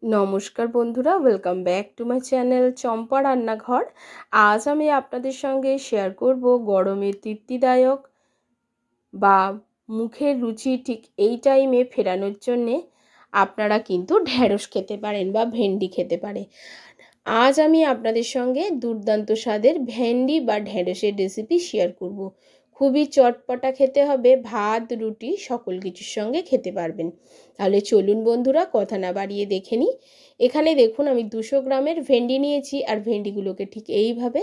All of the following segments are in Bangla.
নমস্কার বন্ধুরা, welcome back to my channel Champa রান্নাঘর। আজ আমি আপনাদের সঙ্গে শেয়ার করব গরমের তৃপ্তিদায়ক বা মুখের রুচি ঠিক এই টাইমে ফেরানোর জন্যে আপনারা কিন্তু ঢ্যাঁড়স খেতে পারেন বা ভেন্ডি খেতে পারে। আজ আমি আপনাদের সঙ্গে দুর্দান্ত স্বাদের ভেন্ডি বা ঢ্যাঁড়সের রেসিপি শেয়ার করব। খুবই চটপটা খেতে হবে, ভাত রুটি সকল কিছুর সঙ্গে খেতে পারবেন। তাহলে চলুন বন্ধুরা, কথা না বাড়িয়ে দেখে নিই। এখানে দেখুন আমি 200 গ্রামের ভেন্ডি নিয়েছি, আর ভেন্ডিগুলোকে ঠিক এইভাবে,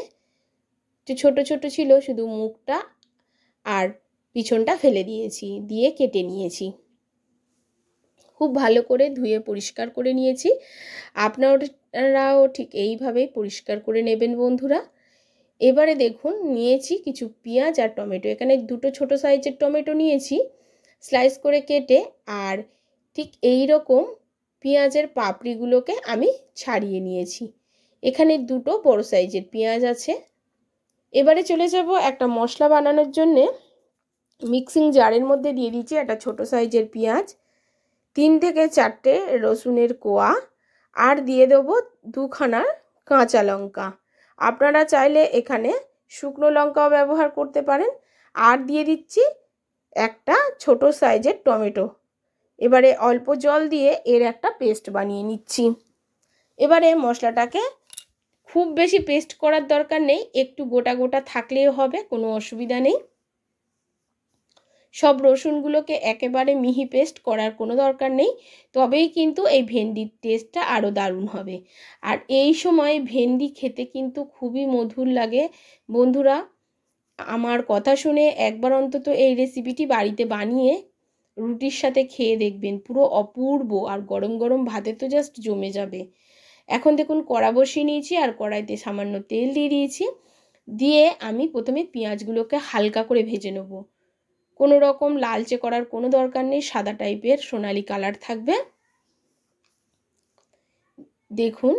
ছোট ছোট ছিল, শুধু মুখটা আর পিছনটা ফেলে দিয়েছি, দিয়ে কেটে নিয়েছি। খুব ভালো করে ধুয়ে পরিষ্কার করে নিয়েছি। আপনারাও ঠিক এইভাবেই পরিষ্কার করে নেবেন বন্ধুরা। এবারে দেখুন নিয়েছি কিছু পেঁয়াজ আর টমেটো। এখানে দুটো ছোট সাইজের টমেটো নিয়েছি স্লাইস করে কেটে, আর ঠিক এই রকম পেঁয়াজের পাপড়িগুলোকে আমি ছাড়িয়ে নিয়েছি। এখানে দুটো বড় সাইজের পেঁয়াজ আছে। এবারে চলে যাব একটা মশলা বানানোর জন্যে। মিক্সিং জারের মধ্যে দিয়ে দিচ্ছি একটা ছোট সাইজের পেঁয়াজ, 3 থেকে 4টে রসুনের কোয়া, আর দিয়ে দেবো 2খানা কাঁচা লঙ্কা। আপনারা চাইলে এখানে শুকনো লঙ্কাও ব্যবহার করতে পারেন। আর দিয়ে দিচ্ছি একটা ছোট সাইজের টমেটো। এবারে অল্প জল দিয়ে এর একটা পেস্ট বানিয়ে নিচ্ছি। এবারে মশলাটাকে খুব বেশি পেস্ট করার দরকার নেই, একটু গোটা গোটা থাকলেও হবে, কোনো অসুবিধা নেই। সব রসুনগুলোকে একেবারে মিহি পেস্ট করার কোনো দরকার নেই, তবেই কিন্তু এই ভেন্ডির টেস্টটা আরও দারুণ হবে। আর এই সময় ভেন্ডি খেতে কিন্তু খুবই মধুর লাগে বন্ধুরা। আমার কথা শুনে একবার অন্তত এই রেসিপিটি বাড়িতে বানিয়ে রুটির সাথে খেয়ে দেখবেন, পুরো অপূর্ব। আর গরম গরম ভাতে তো জাস্ট জমে যাবে। এখন দেখুন কড়া বসিয়ে নিয়েছি, আর কড়াইতে সামান্য তেল দিয়ে দিয়েছি। দিয়ে আমি প্রথমে পেঁয়াজগুলোকে হালকা করে ভেজে নেব। কোনো রকম লালচে করার কোনো দরকার নেই, সাদা টাইপের সোনালি কালার থাকবে। দেখুন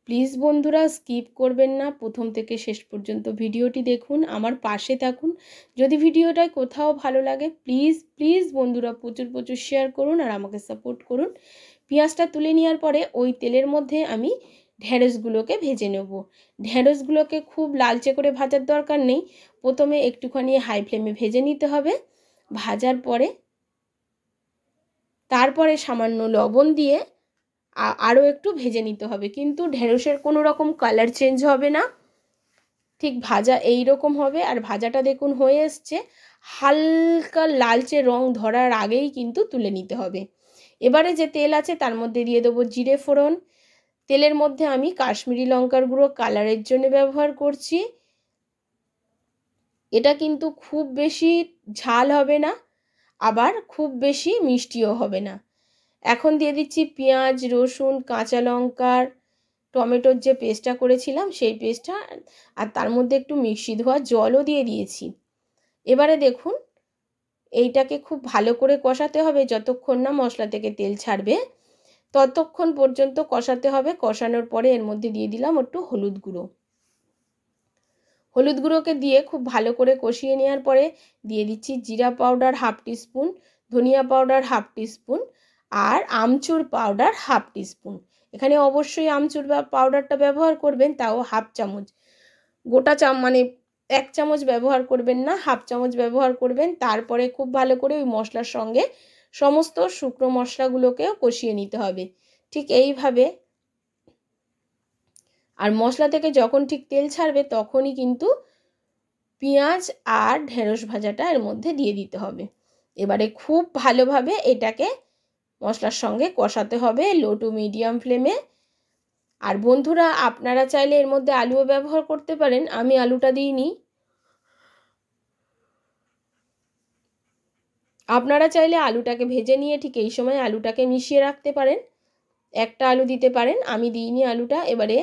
প্লিজ বন্ধুরা স্কিপ করবেন না, প্রথম থেকে শেষ পর্যন্ত ভিডিওটি দেখুন, আমার পাশে থাকুন। যদি ভিডিওটায় কোথাও ভালো লাগে প্লিজ প্লিজ বন্ধুরা প্রচুর প্রচুর শেয়ার করুন আর আমাকে সাপোর্ট করুন। পেঁয়াজটা তুলে নেওয়ার পরে ওই তেলের মধ্যে আমি ঢ্যাঁড়সগুলোকে ভেজে নেব। ঢ্যাঁড়সগুলোকে খুব লালচে করে ভাজার দরকার নেই, প্রথমে একটুখানি হাই ফ্লেমে ভেজে নিতে হবে। ভাজার পরে তারপরে সামান্য লবণ দিয়ে আরও একটু ভেজে নিতে হবে, কিন্তু ঢেঁড়সের কোনো রকম কালার চেঞ্জ হবে না, ঠিক ভাজা এই রকম হবে। আর ভাজাটা দেখুন হয়ে এসছে, হালকা লালচে রং ধরার আগেই কিন্তু তুলে নিতে হবে। এবারে যে তেল আছে তার মধ্যে দিয়ে দেবো জিরে ফোড়ন। তেলের মধ্যে আমি কাশ্মীরি লঙ্কার গুঁড়ো কালারের জন্য ব্যবহার করছি। এটা কিন্তু খুব বেশি ঝাল হবে না, আবার খুব বেশি মিষ্টিও হবে না। এখন দিয়ে দিচ্ছি পেঁয়াজ রসুন কাঁচা লঙ্কার টমেটোর যে পেস্টটা করেছিলাম সেই পেস্টটা, আর তার মধ্যে একটু মিক্সি ধোয়া জলও দিয়ে দিয়েছি। এবারে দেখুন এইটাকে খুব ভালো করে কষাতে হবে, যতক্ষণ না মশলা থেকে তেল ছাড়বে ততক্ষণ পর্যন্ত কষাতে হবে। কষানোর পরে এর মধ্যে দিয়ে দিলাম একটু হলুদ গুঁড়ো। হলুদ গুঁড়োকে দিয়ে খুব ভালো করে কষিয়ে নেওয়ার পরে দিয়ে দিচ্ছি জিরা পাউডার 1/2 টিস্পুন, ধনিয়া পাউডার 1/2 টিস্পুন, আর আমচুর পাউডার 1/2 টিস্পুন। এখানে অবশ্যই আমচুর পাউডারটা ব্যবহার করবেন, তাও 1/2 চামচ। গোটা মানে 1 চামচ ব্যবহার করবেন না, 1/2 চামচ ব্যবহার করবেন। তারপরে খুব ভালো করে ওই মশলার সঙ্গে সমস্ত শুকনো মশলাগুলোকেও কষিয়ে নিতে হবে ঠিক এইভাবে। আর মশলা থেকে যখন ঠিক তেল ছাড়বে তখনই কিন্তু পেঁয়াজ আর ঢেঁড়স ভাজাটা এর মধ্যে দিয়ে দিতে হবে। এবারে খুব ভালোভাবে এটাকে মশলার সঙ্গে কষাতে হবে লো টু মিডিয়াম ফ্লেমে। আর বন্ধুরা আপনারা চাইলে এর মধ্যে আলুও ব্যবহার করতে পারেন, আমি আলুটা দিইনি। আপনারা চাইলে আলুটাকে ভেজে নিয়ে ঠিক এই সময় আলুটাকে মিশিয়ে রাখতে পারেন, একটা আলু দিতে পারেন, আমি দিইনি আলুটা। এবারে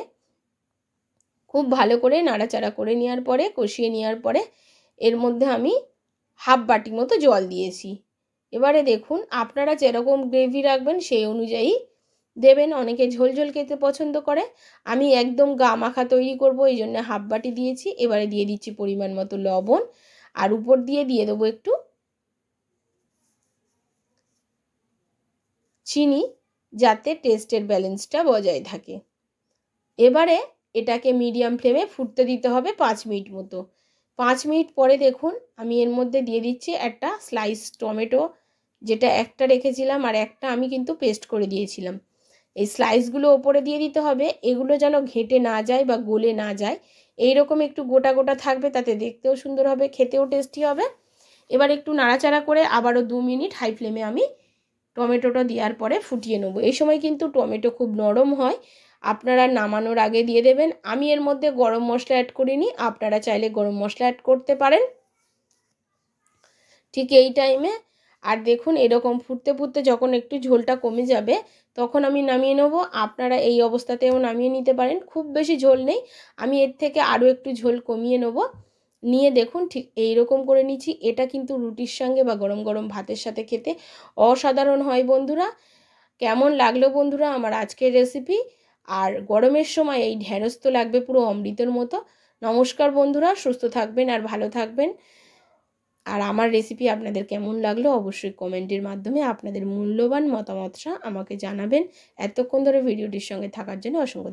খুব ভালো করে নাড়াচাড়া করে নেওয়ার পরে কষিয়ে নেওয়ার পরে এর মধ্যে আমি 1/2 বাটি মতো জল দিয়েছি। এবারে দেখুন আপনারা যেরকম গ্রেভি রাখবেন সেই অনুযায়ী দেবেন। অনেকে ঝোল ঝোল খেতে পছন্দ করে, আমি একদম গা মাখা তৈরি করব এই জন্য 1/2 বাটি দিয়েছি। এবারে দিয়ে দিচ্ছি পরিমাণ মতো লবণ, আর উপর দিয়ে দেবো একটু চিনি। যাতে টেস্টের ব্যালেন্সটা বজায় থাকে। এবারে এটাকে মিডিয়াম ফ্লেমে ফুটতে দিতে হবে 5 মিনিট মতো। 5 মিনিট পরে দেখুন আমি এর মধ্যে দিয়ে দিচ্ছি একটা স্লাইস টমেটো, যেটা একটা রেখেছিলাম আর একটা আমি কিন্তু পেস্ট করে দিয়েছিলাম। এই স্লাইসগুলো ওপরে দিয়ে দিতে হবে। এগুলো যেন ঘেঁটে না যায় বা গলে না যায়, এইরকম একটু গোটা গোটা থাকবে, তাতে দেখতেও সুন্দর হবে, খেতেও টেস্টি হবে। এবার একটু নাড়াচাড়া করে আবারও 2 মিনিট হাই ফ্লেমে আমি টমেটোটা দেওয়ার পরে ফুটিয়ে নেব। এই সময় কিন্তু টমেটো খুব নরম হয়, আপনারা নামানোর আগে দিয়ে দেবেন। আমি এর মধ্যে গরম মশলা অ্যাড করিনি, আপনারা চাইলে গরম মশলা অ্যাড করতে পারেন ঠিক এই টাইমে। আর দেখুন এরকম ফুটতে ফুটতে যখন একটু ঝোলটা কমে যাবে তখন আমি নামিয়ে নেব। আপনারা এই অবস্থাতেও নামিয়ে নিতে পারেন, খুব বেশি ঝোল নেই, আমি এর থেকে আরও একটু ঝোল কমিয়ে নেব। নিয়ে দেখুন ঠিক এই রকম করে নিচ্ছি। এটা কিন্তু রুটির সঙ্গে বা গরম গরম ভাতের সাথে খেতে অসাধারণ হয় বন্ধুরা। কেমন লাগলো বন্ধুরা আমার আজকের রেসিপি? আর গরমের সময় এই ঢ্যাঁড়স তো লাগবে পুরো অমৃতের মতো। নমস্কার বন্ধুরা, সুস্থ থাকবেন আর ভালো থাকবেন। আর আমার রেসিপি আপনাদের কেমন লাগলো অবশ্যই কমেন্টের মাধ্যমে আপনাদের মূল্যবান মতামতটা আমাকে জানাবেন। এতক্ষণ ধরে ভিডিওটির সঙ্গে থাকার জন্য অসংখ্য